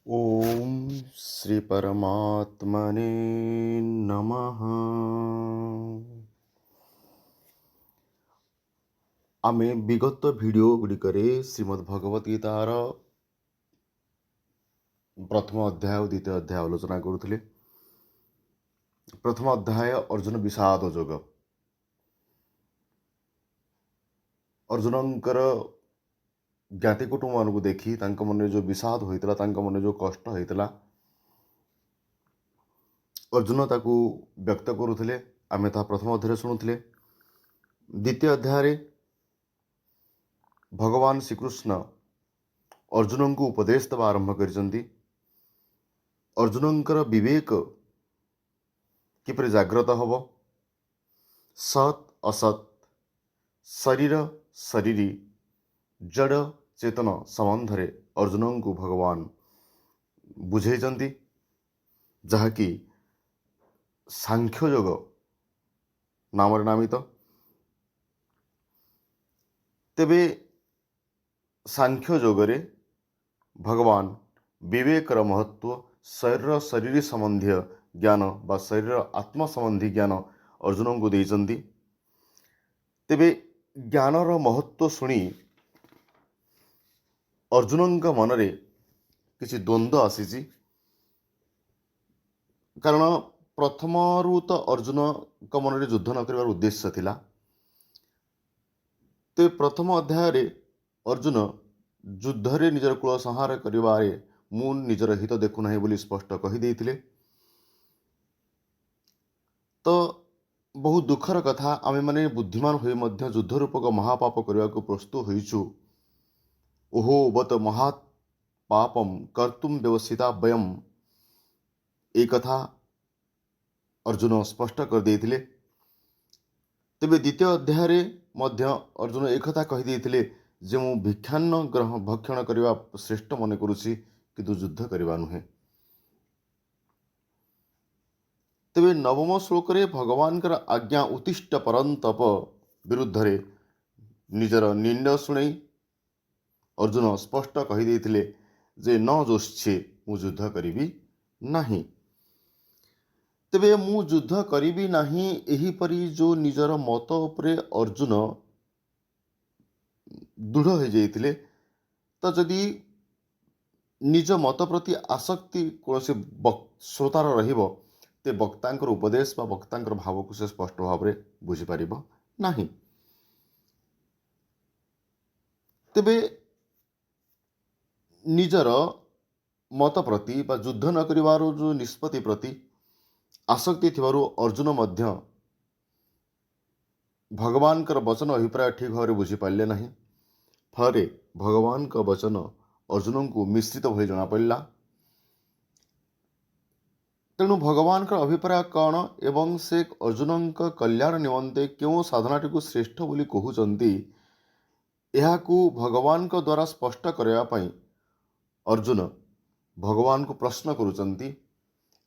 ओम श्री परमात्मने नमः। आमे विगत भिडियो गुड़िकरे श्रीमद् भगवत गीतार प्रथम अध्याय और द्वितीय अध्याय आलोचना करुथिले। प्रथम अध्याय अर्जुन विषाद जोग। अर्जुनंकर ज्ञाति कुटुंब मानक देखी तांक मन जो विषाद होइतला, तांक मन जो कष्ट होइतला, अर्जुन ताकू व्यक्त करुथिले। आमे ता प्रथम अध्याय शुणुथिले। द्वितीय अध्याय भगवान श्रीकृष्ण अर्जुन को उपदेश देवा आरंभ कर अर्जुनंकर विवेक किपरि जाग्रत हब, सत असत, शरीर शरीरी, जड़ चेतन संबंध रे अर्जुन को भगवान बुझेइचंती, जहाँकि सांख्य योग नाम नामित। तेबे सांख्य योगरे भगवान विवेकर महत्व, शरीर शरीर संबंधी ज्ञान बा शरीर आत्म संबंधी ज्ञान अर्जुन को देइचंती। तेबे ज्ञानर महत्व शुणी अर्जुन का मनरे किसी द्वंद्व आसी। कारण प्रथम तो अर्जुन का मनरे युद्ध न कर उद्देश्य थिला। ते प्रथम अध्याय रे अर्जुन युद्ध रे निजर कुल संहार करिवारे मु निजर हित देखु नाही बोली स्पष्ट कहि देइथिले। तो बहुत दुखर कथा, आमे माने बुद्धिमान होई मध्य युद्ध रूपक महापाप करने को प्रस्तुत होइछु। ओहो बत महात पापम कर्तुम व्यवसिता वयम, एक कथा अर्जुन स्पष्ट कर देइथिले। तेबे द्वितीय अध्याय रे मध्य अर्जुन एक कथा कहि देइथिले जे मु भिक्षान्न ग्रहण भक्षण करने श्रेष्ठ मन करुछि, किंतु युद्ध करवा नुहे। तेबे नवम श्लोक रे भगवान कर आज्ञा उत्तिष्ठ परंतप विरुद्ध रे निजर निर्णय शुणई अर्जुन स्पष्ट कहि देइथिले जे न जोश्छे मु युद्ध करिबी नाही। तेबे मु युद्ध करिबी नाही एही परी जो निजर मत उपरे अर्जुन दृढ़ हो जाइथिले, तो जदि निज मत प्रति आसक्ति कौन श्रोतार रहिबो ते वक्तांकर उपदेश बा वक्तांकर भाव को से स्पष्ट भाव में बुझी पारिबो नाही। तेबे निजर मत प्रति बा युद्ध न करिवारो जो निष्पत्ति प्रति आसक्ति थिबारु अर्जुन मध्य भगवान कर वचन अभिप्राय ठीक भाव में बुझी पारे नहीं। फल भगवान का वचन अर्जुन को मिश्रित भई जना पड़ला। तेणु भगवान का अभिप्राय कौन एवं से अर्जुन का कल्याण निमंते क्यों साधनाटी को श्रेष्ठ बोली कहउचंती, यहाकू भगवान को द्वारा स्पष्ट करने पाई अर्जुन भगवान को प्रश्न करुचंती।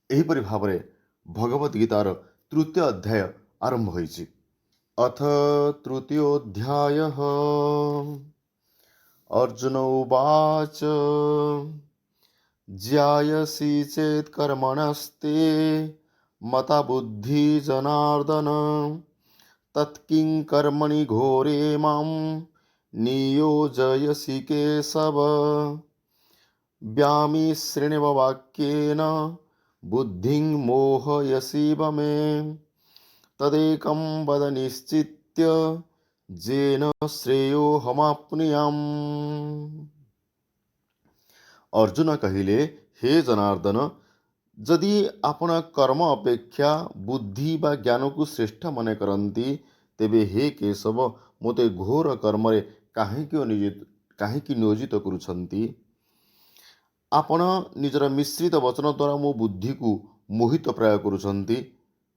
एहीपरि भाव में भगवत गीतार तृतीय अध्याय आरंभ होइछि। अथ तृतीयोऽध्यायः। अर्जुन उवाच ज्यायसि चेत् कर्मणस्ते मता बुद्धि जनार्दन, तत्किं कर्मणि घोरे मां नियोजयसि केशव। व्यामिश्रेणेव वाक्येन बुद्धिं मोहयसीव मे, तदेकं वद निश्चित्य जेन श्रेयोहमाप्नुयाम्। अर्जुन कहिले, हे जनार्दन, जदि आपण कर्म अपेक्षा बुद्धि बा ज्ञान को श्रेष्ठ मन करती, तेबे हे केशव मोते घोर कर्म काहेकि नियोजित करुछंती। आपण निजर मिश्रित वचन द्वारा मो बुद्धि को मोहित प्राय करुछंती।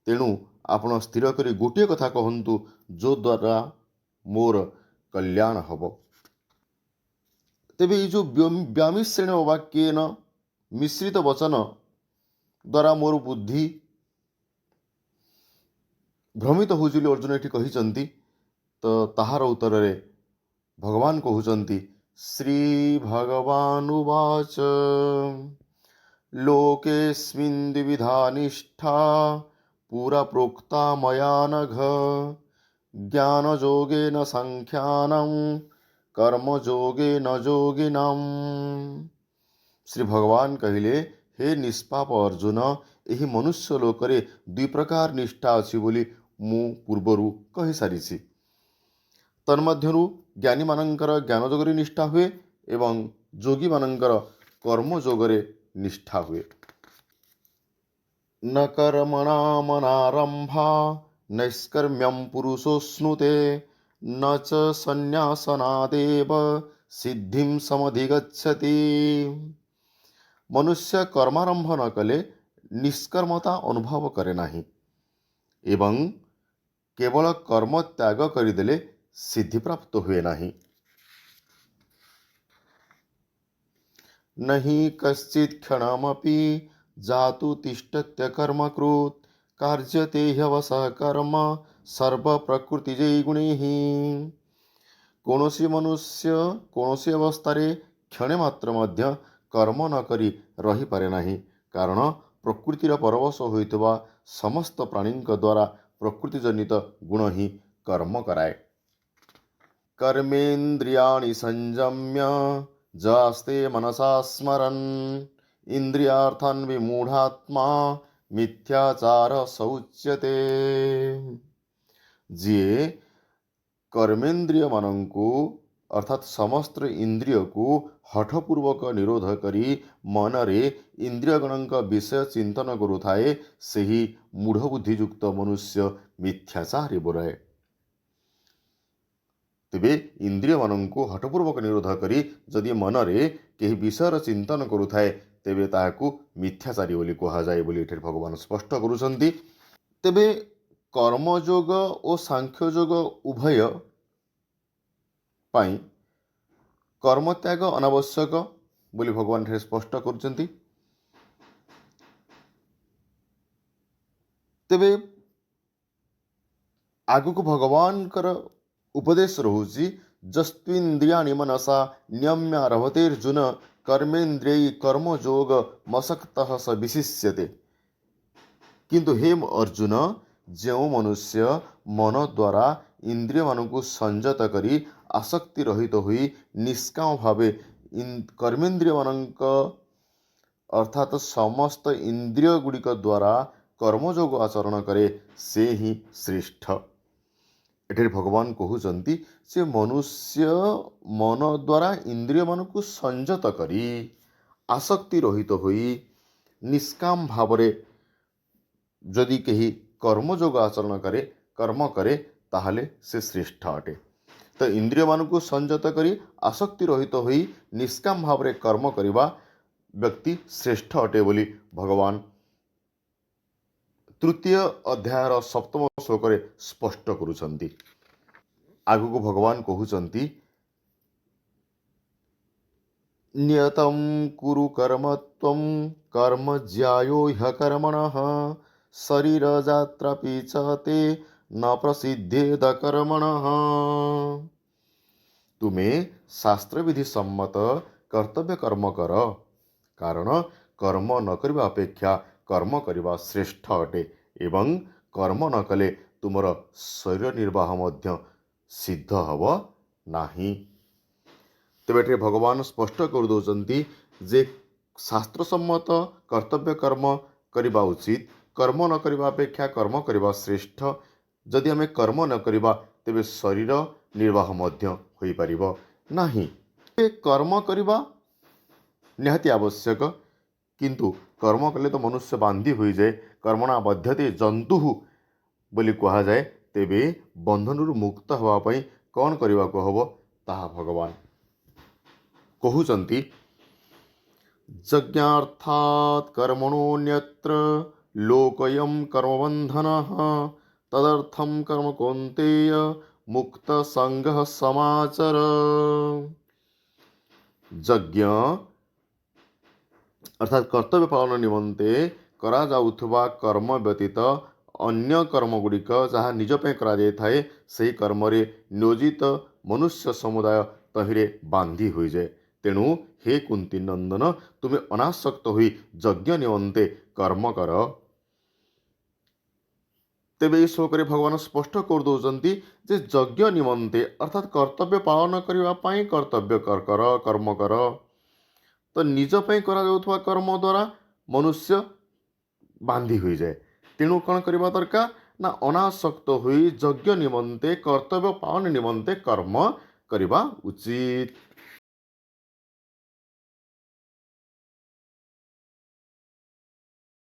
तेणु आपण स्थिर करी गोटे कथा कहंतु जो द्वारा मोर कल्याण हब। तेबे जो व्यामिश्रेण वाक्येन मिश्रित वचन द्वारा मोर बुद्धि भ्रमित होउछि अर्जुन एठी कहिचंती। तो ताहार उत्तर रे भगवान कहउचंती, श्री भगवानुवाच लोकेऽस्मिन् द्विविधा निष्ठा पुरा प्रोक्ता मया नघ ज्ञानयोगेन सांख्यानां कर्मयोगेन योगिनाम्। श्री भगवान कहिले, हे निष्पाप अर्जुन, ଏହି ମନୁଷ୍ୟ ଲୋକରେ ଦୁଇ ପ୍ରକାର ନିଷ୍ଠା ଅଛି ବୋଲି ମୁଁ ପୂର୍ବରୁ କହିସାରିଛି। ତନ୍ମଧ୍ୟରୁ ଜ୍ଞାନୀମାନଙ୍କର ଜ୍ଞାନ ଯୋଗରେ ନିଷ୍ଠା ହୁଏ ଏବଂ ଯୋଗୀମାନଙ୍କର କର୍ମ ଯୋଗରେ ନିଷ୍ଠା ହୁଏ। न कर्मणामनारम्भा नैष्कर्म्यं पुरुषोऽश्नुते न च सन्न्यासनादेव सिद्धिं समधिगच्छति। मनुष्य कर्मारंभ न कले निष्कर्मता अनुभव करे नहीं एवं केवल कर्म त्याग करिदेले सिद्धि प्राप्त हुए नहीं। नहि कश्चित् क्षणमपि जातु तिष्ठत्य कर्मकृत् कार्यते ह्यवसः कर्म सर्व प्रकृतिजै गुणैः। कौनसी मनुष्य कौनसी अवस्थारे क्षणे मात्र मध्य कर्म न करी रही पारे नहीं, कारण प्रकृतिर परवश होइतबा समस्त प्राणींक द्वारा प्रकृतिजनित गुण ही कर्म कराए। कर्मेन्द्रियाणि संयम्य जास्ते मनसा स्मरन् इंद्रियार्थान् विमूढात्मा मिथ्याचार सौच्यते। जिए कर्मेन्द्रिय मानंकु अर्थात समस्त इंद्रिय को हठपूर्वक निरोध करी मनरे इंद्रियगणक विषय चिंतन करुथाए सेही मूढ़ बुद्धियुक्त मनुष्य मिथ्याचारी बोलाए। तेबे इंद्रिय मानंकु हठपूर्वक निरोध करी जदि मनरे केही विषयर चिंतन करुथाए तेबे ताहाकु मिथ्याचारी बोली कहुए बोली एठे भगवान स्पष्ट करुछन्ति। तेबे कर्मयोग और सांख्ययोग उभय पाई कर्मत्याग अनावश्यक बोली भगवान एठे स्पष्ट करुछन्ति। तेबे आगु भगवान कर उपदेश रहुछि जस्त्विन्द्रियाणि मनसा नियम्य रभतेर्जुन कर्मेन्द्रियै कर्मयोग मशक्तः स विशिष्यते। किंतु हे अर्जुन, जो मनुष्य मन द्वारा इंद्रिय मानक संयत करी आसक्ति रहित हुई निष्काम भावे कर्मेन्द्रिय मानक अर्थात समस्त इंद्रिय गुड़िक द्वारा कर्मयोग आचरण करे से ही श्रेष्ठ। एठे भगवान कहउचंती से मनुष्य मन द्वारा इंद्रिय मानक संयत करी आसक्ति रहित हुई निष्काम भावरे जदि केही कर्मयोग आचरण करे कर्म करे ताहले से श्रेष्ठ अटे। तो इंद्रिय मानक संयत करी आसक्ति रहित हुई निष्काम भावरे कर्म करिबा व्यक्ति श्रेष्ठ अटे बोली भगवान तृतीय अध्यायर सप्तम श्लोक स्पष्ट करुछन्ति। आगु भगवान कहउचन्ति नियतं कुरु कर्म त्वं कर्म ज्यायो ह्यकर्मणः शरीर जात्रापि च ते न प्रसिद्धेद कर्मणः। तुम्हें शास्त्र विधि सम्मत कर्तव्य कर्म कर, कारण कर्म न करबा अपेक्षा कर्म करबा श्रेष्ठ अटे एवं कर्म न कले तुमर शरीर निर्वाह मध्य सिद्ध हब नाही। तेबे भगवान स्पष्ट कर दौरान जे शास्त्र सम्मत कर्तव्य कर्म करबा उचित, कर्म न करबा अपेक्षा कर्म करबा श्रेष्ठ। जदि आमे कर्म न करबा तेबे शरीर निर्वाह मध्य होई परिबो नाही। कर्म करबा निहाती आवश्यक, किंतु कर्म कले तो मनुष्य बांधी हुई जाए, कर्मणा बध्यते जंतु बोली कहा जाए। तेबे बंधन मुक्त हवा पई कौन करबा को हबो ताहा भगवान कहउचंती यज्ञार्थात् कर्मणोऽन्यत्र लोकयं कर्मबन्धनः तदर्थं कर्म कौन्तेय मुक्त संगः समाचर। यज्ञ अर्थात कर्तव्य पालन निमंते करा जाउथबा कर्म व्यतीत अन्य कर्म गुड़िक जहाँ निज पे करा जाय थाए सेही कर्म रे नियोजित मनुष्य समुदाय तहिरे बांधी हुई जाए। ତେଣୁ हे कुंती नंदन तुमे अनासक्त होई यज्ञ निमंते कर्म कर। तेबे ये श्लोकरे भगवान स्पष्ट कर दौरान जे यज्ञ निमंते अर्थात कर्तव्य पालन करने कर्तव्य कर कर्म कर। तो निज ପାଇଁ କରାଯାଉଥିବା कर्म द्वारा मनुष्य बांधी हो जाए। तेणु कौन करवा दरकार ना अनासक्त हुई यज्ञ निमंते कर्तव्य पालन निमंते कर्म करवा उचित।